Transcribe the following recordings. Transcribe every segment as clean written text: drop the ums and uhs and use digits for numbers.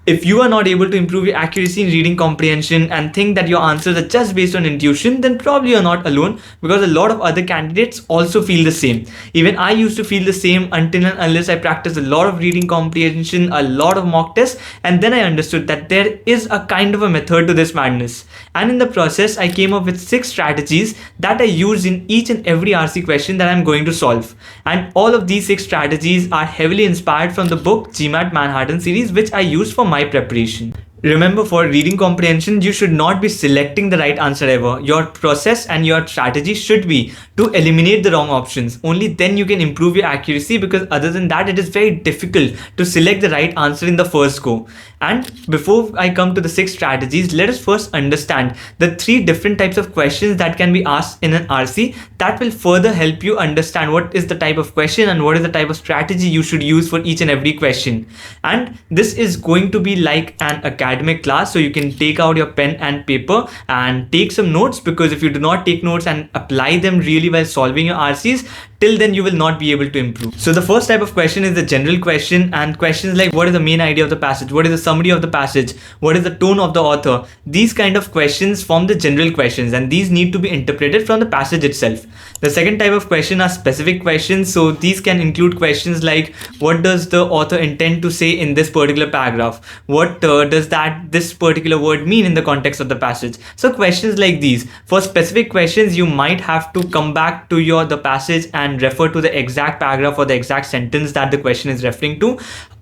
If you are not able to improve your accuracy in reading comprehension and think that your answers are just based on intuition, then probably you're not alone, because a lot of other candidates also feel the same. Even I used to feel the same until and unless I practiced a lot of reading comprehension, a lot of mock tests, and then I understood that there is a kind of a method to this madness. And in the process, I came up with 6 strategies that I use in each and every RC question that I'm going to solve. And all of these 6 strategies are heavily inspired from the book GMAT Manhattan series, which I used for my preparation. Remember, for reading comprehension, you should not be selecting the right answer ever. Your process and your strategy should be to eliminate the wrong options. Only then you can improve your accuracy, because other than that, it is very difficult to select the right answer in the first go. And before I come to the 6 strategies, let us first understand the 3 different types of questions that can be asked in an RC. That will further help you understand what is the type of question and what is the type of strategy you should use for each and every question. And this is going to be like an academic class, so you can take out your pen and paper and take some notes, because if you do not take notes and apply them really while solving your RCs, till then you will not be able to improve. So the first type of question is the general question, and questions like what is the main idea of the passage, what is the summary of the passage, what is the tone of the author. These kind of questions form the general questions, and these need to be interpreted from the passage itself. The second type of question are specific questions. So these can include questions like what does the author intend to say in this particular paragraph, what does this particular word mean in the context of the passage. So questions like these. For specific questions, you might have to come back to the passage and refer to the exact paragraph or the exact sentence that the question is referring to.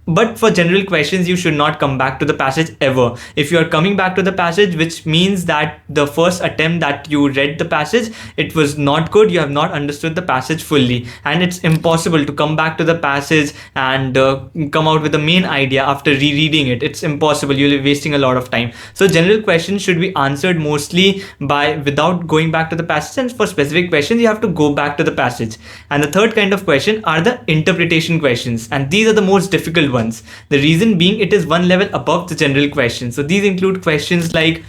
But for general questions, you should not come back to the passage ever. If you are coming back to the passage, which means that the first attempt that you read the passage, it was not good, you have not understood the passage fully, and it's impossible to come back to the passage and come out with the main idea after rereading it. It's impossible, you'll be wasting a lot of time. So general questions should be answered mostly without going back to the passage, and for specific questions you have to go back to the passage. And the third kind of question are the interpretation questions, and these are the most difficult ones. The reason being, it is one level above the general question. So these include questions like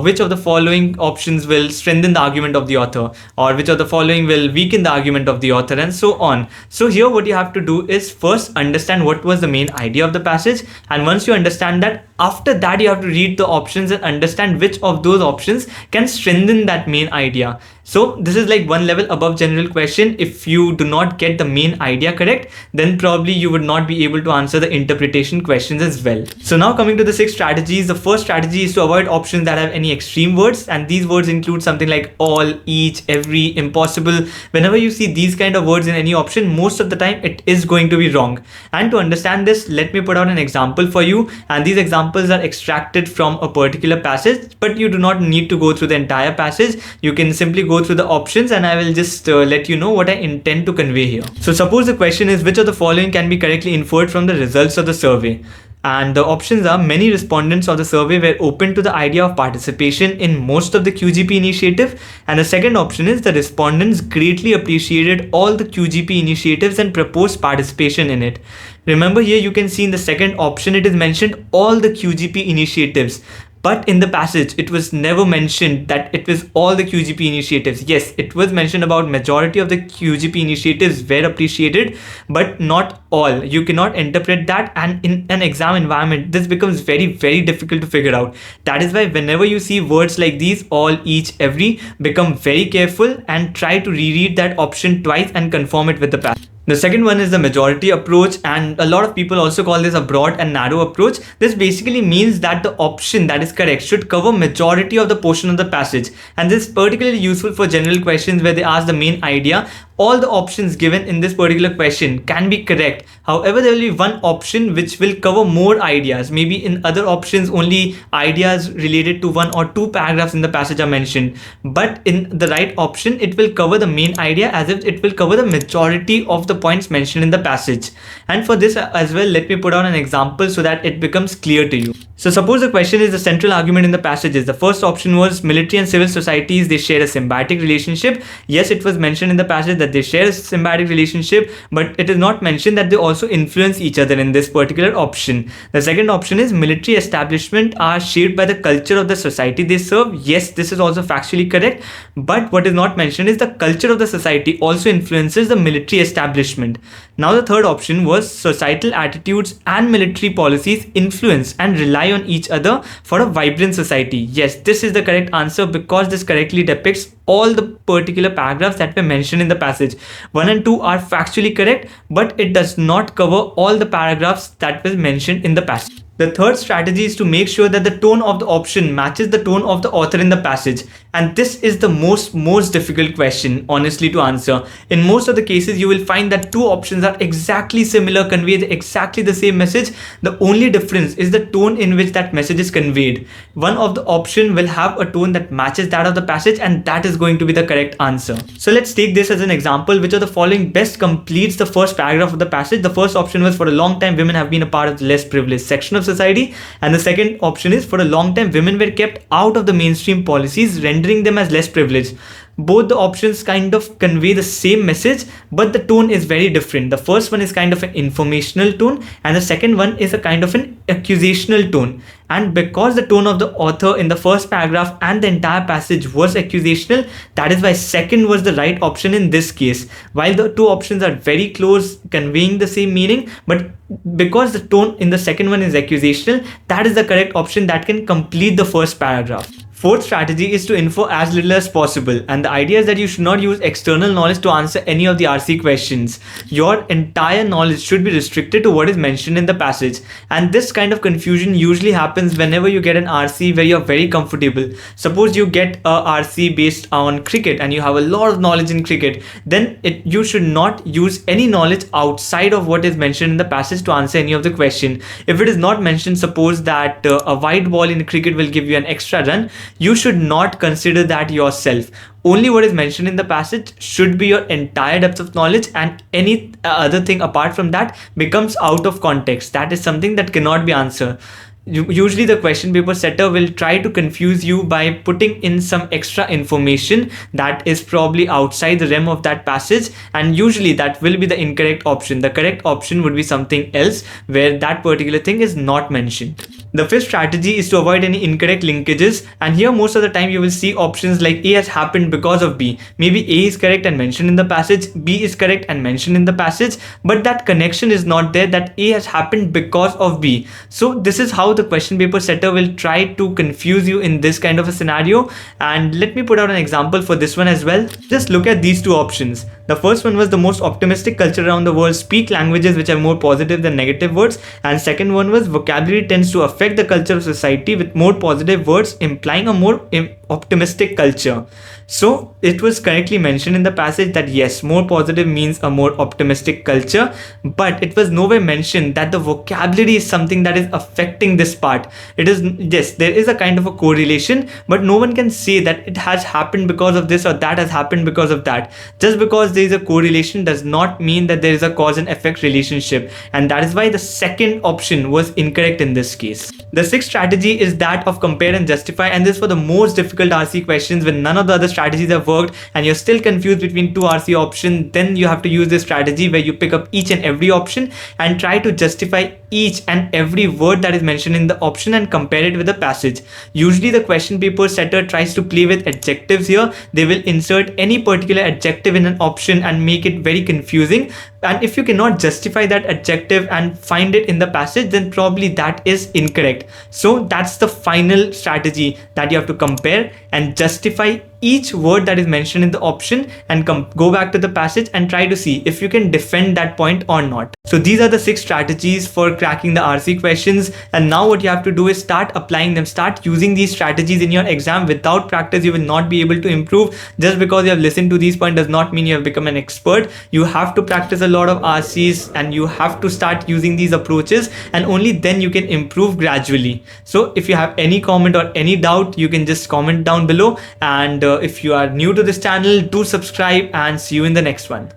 which of the following options will strengthen the argument of the author, or which of the following will weaken the argument of the author, and so on. So here what you have to do is first understand what was the main idea of the passage, and once you understand that, after that you have to read the options and understand which of those options can strengthen that main idea. So this is like one level above general question. If you do not get the main idea correct, then probably you would not be able to answer the interpretation questions as well. So now coming to the 6 strategies, the first strategy is to avoid options that have any extreme words, and these words include something like all, each, every, impossible. Whenever you see these kind of words in any option, most of the time it is going to be wrong. And to understand this, let me put out an example for you, and these examples are extracted from a particular passage, but you do not need to go through the entire passage. You can simply go through the options, and I will just let you know what I intend to convey here. So suppose the question is which of the following can be correctly inferred from the results of the survey. And the options are many respondents of the survey were open to the idea of participation in most of the QGP initiative. And the second option is the respondents greatly appreciated all the QGP initiatives and proposed participation in it. Remember, here you can see in the second option it is mentioned all the QGP initiatives. But in the passage, it was never mentioned that it was all the QGP initiatives. Yes, it was mentioned about majority of the QGP initiatives were appreciated, but not all. You cannot interpret that, and in an exam environment, this becomes very, very difficult to figure out. That is why whenever you see words like these, all, each, every, become very careful and try to reread that option twice and confirm it with the passage. The second one is the majority approach, and a lot of people also call this a broad and narrow approach. This basically means that the option that is correct should cover majority of the portion of the passage, and this is particularly useful for general questions where they ask the main idea. All the options given in this particular question can be correct. However, there will be one option which will cover more ideas. Maybe in other options only ideas related to 1 or 2 paragraphs in the passage are mentioned, but in the right option it will cover the main idea, as if it will cover the majority of the points mentioned in the passage. And for this as well, let me put on an example so that it becomes clear to you. So suppose the question is the central argument in the passages. The first option was military and civil societies, they share a symbiotic relationship. Yes, it was mentioned in the passage that they share a symbiotic relationship, but it is not mentioned that they also influence each other in this particular option. The second option is military establishment are shaped by the culture of the society they serve. Yes, this is also factually correct, but what is not mentioned is the culture of the society also influences the military establishment. Now the third option was societal attitudes and military policies influence and rely on each other for a vibrant society. Yes, this is the correct answer because this correctly depicts all the particular paragraphs that were mentioned in the passage. 1 and 2 are factually correct, but it does not cover all the paragraphs that were mentioned in the passage. The third strategy is to make sure that the tone of the option matches the tone of the author in the passage. And this is the most difficult question, honestly, to answer. In most of the cases, you will find that two options are exactly similar, convey exactly the same message. The only difference is the tone in which that message is conveyed. One of the option will have a tone that matches that of the passage, and that is going to be the correct answer. So let's take this as an example. Which of the following best completes the first paragraph of the passage? The first option was, for a long time women have been a part of the less privileged section of society, and the second option is, for a long time women were kept out of the mainstream policies, rendering them as less privileged. Both the options kind of convey the same message, but the tone is very different. The first one is kind of an informational tone, and the second one is a kind of an accusational tone. And because the tone of the author in the first paragraph and the entire passage was accusational, that is why second was the right option in this case. While the two options are very close, conveying the same meaning, but because the tone in the second one is accusational, that is the correct option that can complete the first paragraph. Fourth strategy is to info as little as possible, and the idea is that you should not use external knowledge to answer any of the RC questions. Your entire knowledge should be restricted to what is mentioned in the passage, and this kind of confusion usually happens whenever you get an RC where you're very comfortable. Suppose you get a RC based on cricket and you have a lot of knowledge in cricket, then you should not use any knowledge outside of what is mentioned in the passage to answer any of the question. If it is not mentioned, suppose that a wide ball in cricket will give you an extra run, you should not consider that yourself. Only what is mentioned in the passage should be your entire depth of knowledge, and any other thing apart from that becomes out of context. That is something that cannot be answered. Usually the question paper setter will try to confuse you by putting in some extra information that is probably outside the realm of that passage, and usually that will be the incorrect option. The correct option would be something else where that particular thing is not mentioned. The fifth strategy is to avoid any incorrect linkages, and here most of the time you will see options like A has happened because of B. Maybe A is correct and mentioned in the passage, B is correct and mentioned in the passage, but that connection is not there, that A has happened because of B. So this is how the question paper setter will try to confuse you in this kind of a scenario. And let me put out an example for this one as well. Just look at these two options. The first one was, the most optimistic culture around the world speak languages which are more positive than negative words, and second one was, vocabulary tends to affect the culture of society with more positive words, implying a more optimistic culture. So it was correctly mentioned in the passage that yes, more positive means a more optimistic culture, but it was nowhere mentioned that the vocabulary is something that is affecting this part. It is, yes, there is a kind of a correlation, but no one can say that it has happened because of this or that has happened because of that. Just because there is a correlation does not mean that there is a cause and effect relationship, and that is why the second option was incorrect in this case. The sixth strategy is that of compare and justify, and this for the most difficult RC questions when none of the other strategies have worked and you're still confused between two RC options. Then you have to use this strategy where you pick up each and every option and try to justify each and every word that is mentioned in the option and compare it with the passage. Usually the question paper setter tries to play with adjectives here. They will insert any particular adjective in an option and make it very confusing, and if you cannot justify that adjective and find it in the passage, then probably that is incorrect. So that's the final strategy, that you have to compare and justify each word that is mentioned in the option and go back to the passage and try to see if you can defend that point or not. So these are the 6 strategies for cracking the RC questions, and now what you have to do is start applying them, start using these strategies in your exam. Without practice you will not be able to improve. Just because you have listened to these points does not mean you have become an expert. You have to practice a lot of RCs and you have to start using these approaches, and only then you can improve gradually. So if you have any comment or any doubt, you can just comment down below, and if you are new to this channel, do subscribe, and see you in the next one.